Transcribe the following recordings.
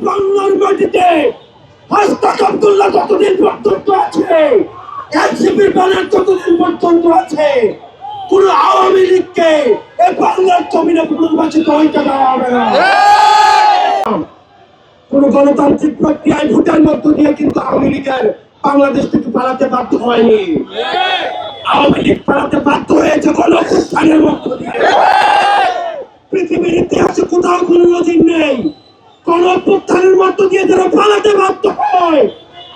বাংলার মাটিতে হাসনাত আব্দুল্লাহ যতদিন পর্যন্ত আছে, এনসিপির ব্যানার যতদিন পর্যন্ত আছে, কোন আওয়ামী লীগকে এই বাংলার জমিনে পুনর্বাসিত হইতে দেওয়া হবে না। কোন গণতান্ত্রিক প্রক্রিয়ায় ভোটের মধ্য দিয়ে কিন্তু আওয়ামী লীগের বাংলাদেশ থেকে পালাতে বাধ্য হয়নি। আওয়ামী লীগ পালাতে বাধ্য হয়েছে গণঅভ্যুত্থানের মধ্য দিয়ে। পৃথিবীর ইতিহাসে কোথাও কোনো নজির নেই গণঅভ্যুত্থানের মধ্য দিয়ে যারা পালাতে বাধ্য হয়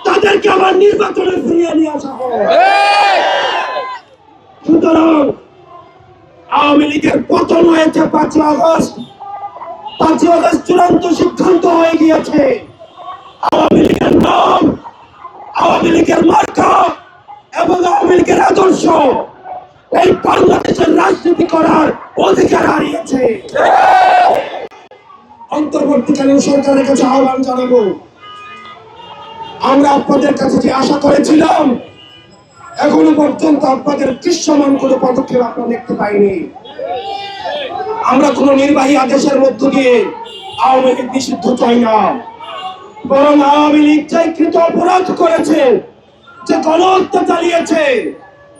তাদেরকে আবার নির্বাচনে ফিরিয়ে নিয়ে আসা হয়। সুতরাং আওয়ামী লীগের পতন হয়েছে 5ই আগস্ট। 5ই আগস্ট চূড়ান্ত সিদ্ধান্ত হয়ে গিয়েছে। আওয়ামী লীগের নাম, আওয়ামী লীগের মার্কা এবং আওয়ামী লীগের আদর্শ এই বাংলাদেশের রাজনীতি করার অধিকার হারিয়েছে। অন্তর্বর্তীকালীন সরকারের কাছে আহ্বান জানাবো, আমরা আপনাদের কাছে যে আশা করেছিলাম এখনো পর্যন্ত আপনাদের দৃশ্যমান কোনো পদক্ষেপ আপনারা দেখতে পাইনি। আমরা কোন নির্বাহী আদেশের মধ্য দিয়ে আওয়ামী লীগ নিষিদ্ধ চাই না, বরং আওয়ামী লীগ যে কৃত অপরাধ করেছে, যে গণহত্যা চালিয়েছে,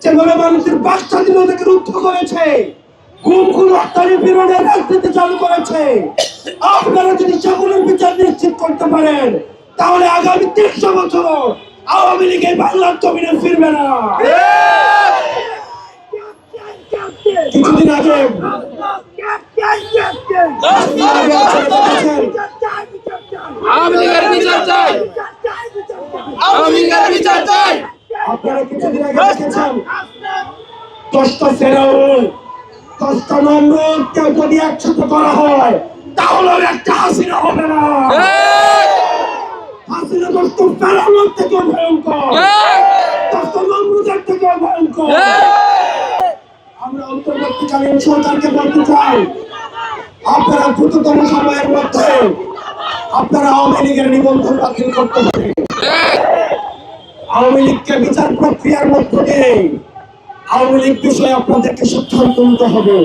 যেভাবে মানুষের বাক স্বাধীনতাকে রুদ্ধ করেছে, গুম খুন হত্যা নিপীড়নের রাজনীতি চালু করেছে, আপনারা যদি সকলের বিচার নিশ্চিত করতে পারেন তাহলে আগামী 300 বছর আওয়ামী লীগ এই বাংলার জমিনে ফিরবে না। কিছুদিন আগে আপনারা কিছুদিন আগে দেখেছেন 10টা ফেরাউন, 10টা নমরুদকে যদি একসাথে করা হয় তাহলে একটা হাসিনা হবে না। হাসিনা 10টা ফেরাউনের থেকে ভয়ঙ্কর, 10টা নমরুদের থেকে ভয়ঙ্কর। আমরা অন্তর্বর্তীকালীন সরকারকে বলতে চাই, আপনারা দ্রুততম সময়ের মধ্যে আপনারা আওয়ামী লীগের নিবন্ধন বাতিল করতে হবে। আওয়ামী লীগকে বিচার প্রক্রিয়ার মধ্য দিয়ে আওয়ামী লীগ বিষয়ে আপনাদেরকে সিদ্ধান্ত নিতে হবে।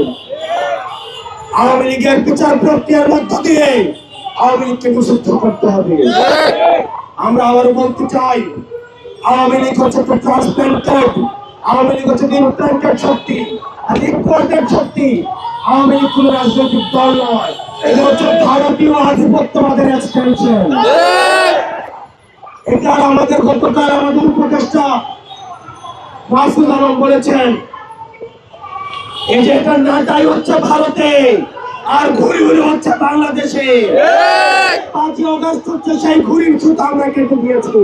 আওয়ামী লীগের বিচার প্রক্রিয়ার মধ্য দিয়ে আওয়ামী লীগকে নিষিদ্ধ করতে হবে। আমরা আবারও বলতে চাই, আওয়ামী লীগ হচ্ছে ট্রান্সপ্লান্টেড, আওয়ামী লীগ হচ্ছে ইমপ্লান্টেড শক্তি, ইম্পোর্টেড শক্তি। আওয়ামী লীগ কোন রাজনৈতিক দল নয়, এটা হচ্ছে ভারতীয় আধিপত্যবাদের এক্সটেনশন। এটা আমাদের গতকাল আমাদের উপদেষ্টা মাসুদ আলম বলেছেন, এই যে এটা নাটাই হচ্ছে ভারতে আর ঘুরি ঘুরি হচ্ছে বাংলাদেশে। 5ই আগস্ট হচ্ছে সেই ঘুরির ছুতা আমরা কেটে দিয়েছি।